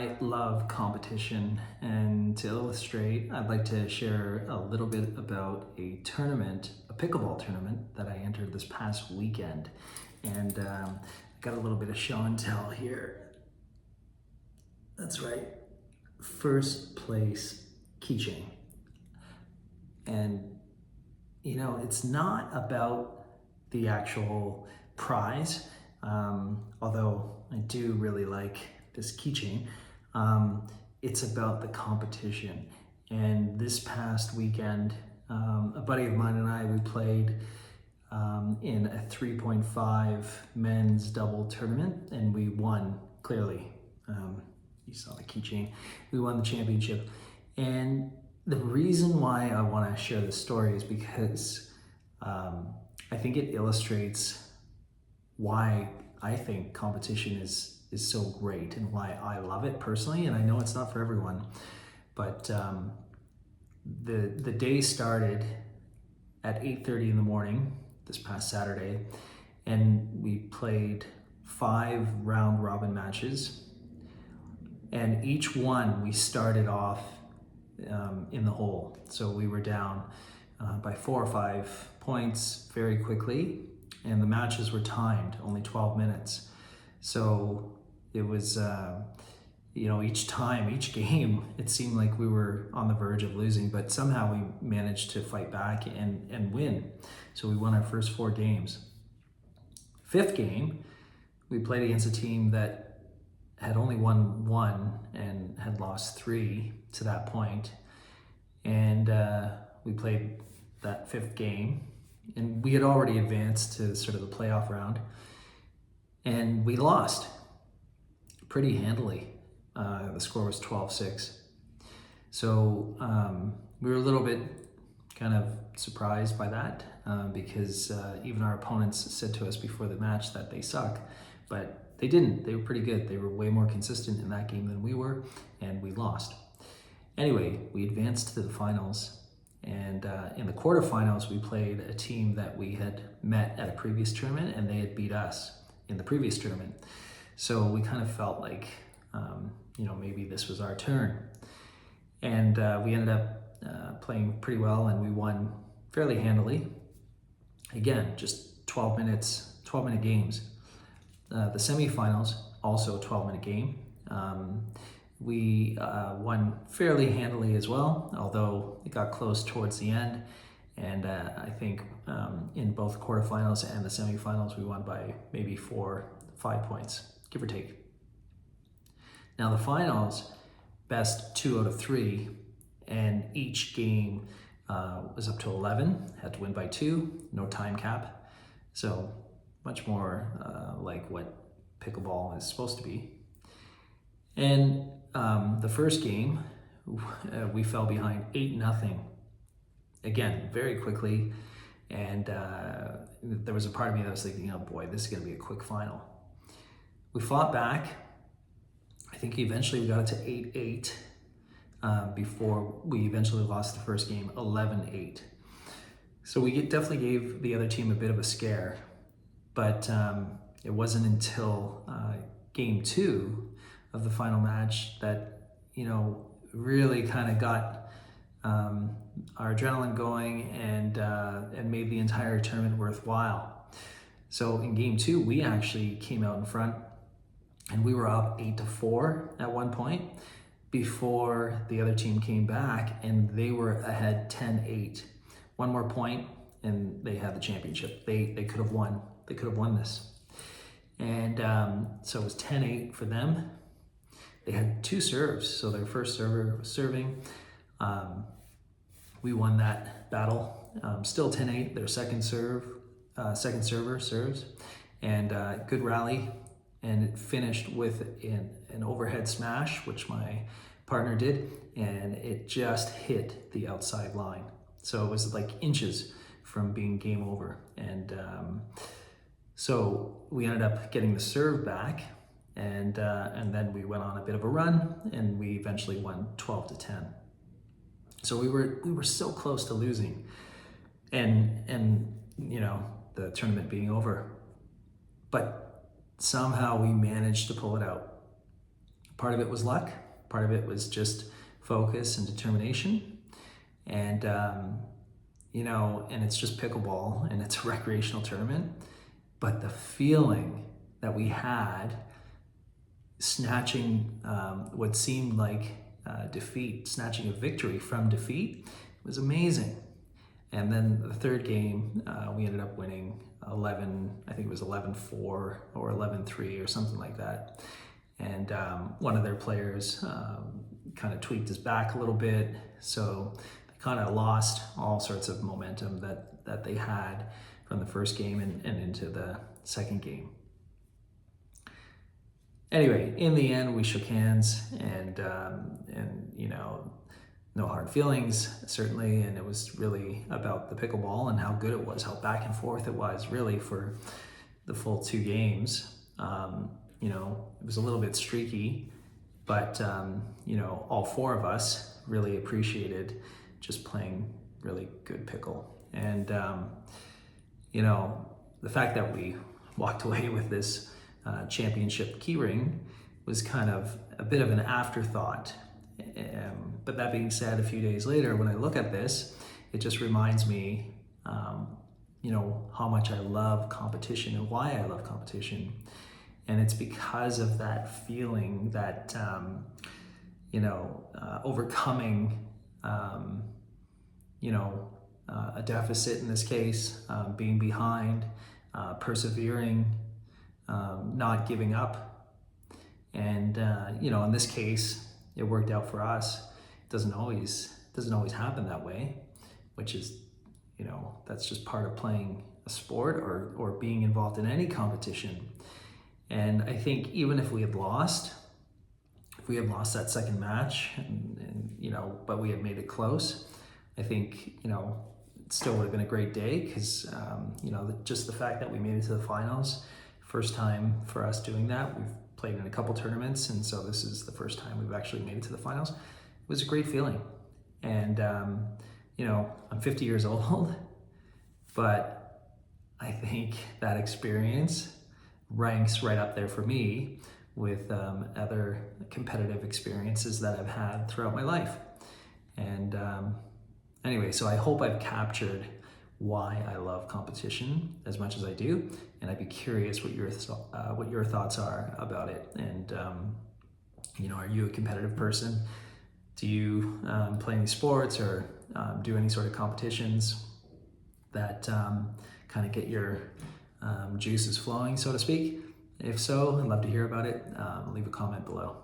I love competition, and to illustrate, I'd like to share a little bit about a tournament, a pickleball tournament that I entered this past weekend. And got a little bit of show and tell here. That's right, first place keychain. And it's not about the actual prize, although I do really like this keychain. It's about the competition. And this past weekend, a buddy of mine and I, we played in a 3.5 men's double tournament, and we won clearly. You saw the keychain. We won the championship. And the reason why I want to share this story is because I think it illustrates why I think competition is so great and why I love it personally. And I know it's not for everyone, but the day started at 8:30 in the morning this past Saturday, and we played 5 round robin matches. And each one we started off in the hole. So we were down by 4 or 5 points very quickly, and the matches were timed, only 12 minutes. So it was, each game, it seemed like we were on the verge of losing, but somehow we managed to fight back and win. So we won our first 4 games. 5th game, we played against a team that had only won 1 and had lost 3 to that point. And we played that 5th game, and we had already advanced to sort of the playoff round, and we lost pretty handily. The score was 12-6. So we were a little bit kind of surprised by that because even our opponents said to us before the match that they suck, but they didn't. They were pretty good. They were way more consistent in that game than we were, and we lost. Anyway, we advanced to the finals, and in the quarterfinals, we played a team that we had met at a previous tournament, and they had beat us in the previous tournament. So we kind of felt like, maybe this was our turn. And we ended up playing pretty well, and we won fairly handily. Again, just 12-minute games. The semifinals, also a 12-minute game. We won fairly handily as well, although it got close towards the end. And I think in both quarterfinals and the semifinals, we won by maybe 4 or 5 points, give or take. Now the finals, best 2 out of 3, and each game was up to 11, had to win by 2, no time cap. So much more like what pickleball is supposed to be. And the first game, we fell behind 8-0. Again, very quickly. And there was a part of me that was thinking, oh boy, this is going to be a quick final. We fought back. I think eventually we got it to 8-8 before we eventually lost the first game 11-8. So we definitely gave the other team a bit of a scare. But it wasn't until game 2 of the final match that, really kind of got our adrenaline going and made the entire tournament worthwhile. So in game 2, we actually came out in front, and we were up 8-4 at one point before the other team came back, and they were ahead 10-8. One more point, and they had the championship. They could have won. They could have won this. And so it was 10-8 for them. They had 2 serves, so their first server was serving. We won that battle. Still 10-8, their second server serves. And good rally, and it finished with an overhead smash, which my partner did, and it just hit the outside line. So it was like inches from being game over. And so we ended up getting the serve back, and then we went on a bit of a run, and we eventually won 12-10. So we were so close to losing, and the tournament being over, but somehow we managed to pull it out. Part of it was luck. Part of it was just focus and determination. And, and it's just pickleball and it's a recreational tournament. But the feeling that we had snatching what seemed like defeat, snatching a victory from defeat, was amazing. And then the third game, we ended up winning 11, I think it was 11-4 or 11-3 or something like that. And one of their players kind of tweaked his back a little bit. So they kind of lost all sorts of momentum that they had from the first game and into the second game. Anyway, in the end, we shook hands and no hard feelings, certainly. And it was really about the pickleball and how good it was, how back and forth it was really for the full 2 games. It was a little bit streaky, but, all 4 of us really appreciated just playing really good pickle. And, the fact that we walked away with this championship keyring was kind of a bit of an afterthought. But that being said, a few days later, when I look at this, it just reminds me, how much I love competition and why I love competition. And it's because of that feeling that, overcoming, a deficit in this case, being behind, persevering, not giving up. And, in this case, it worked out for us. It doesn't always happen that way, which is, that's just part of playing a sport or being involved in any competition. And I think even if we had lost that second match but we had made it close, I think, it still would have been a great day because, just the fact that we made it to the finals, first time for us doing that. We've played in a couple tournaments, and so this is the first time we've actually made it to the finals. It was a great feeling. And, I'm 50 years old, but I think that experience ranks right up there for me with other competitive experiences that I've had throughout my life. And anyway, so I hope I've captured why I love competition as much as I do, and I'd be curious what your thoughts are about it. And are you a competitive person? Do you play any sports or do any sort of competitions that kind of get your juices flowing, so to speak? If so, I'd love to hear about it. Leave a comment below.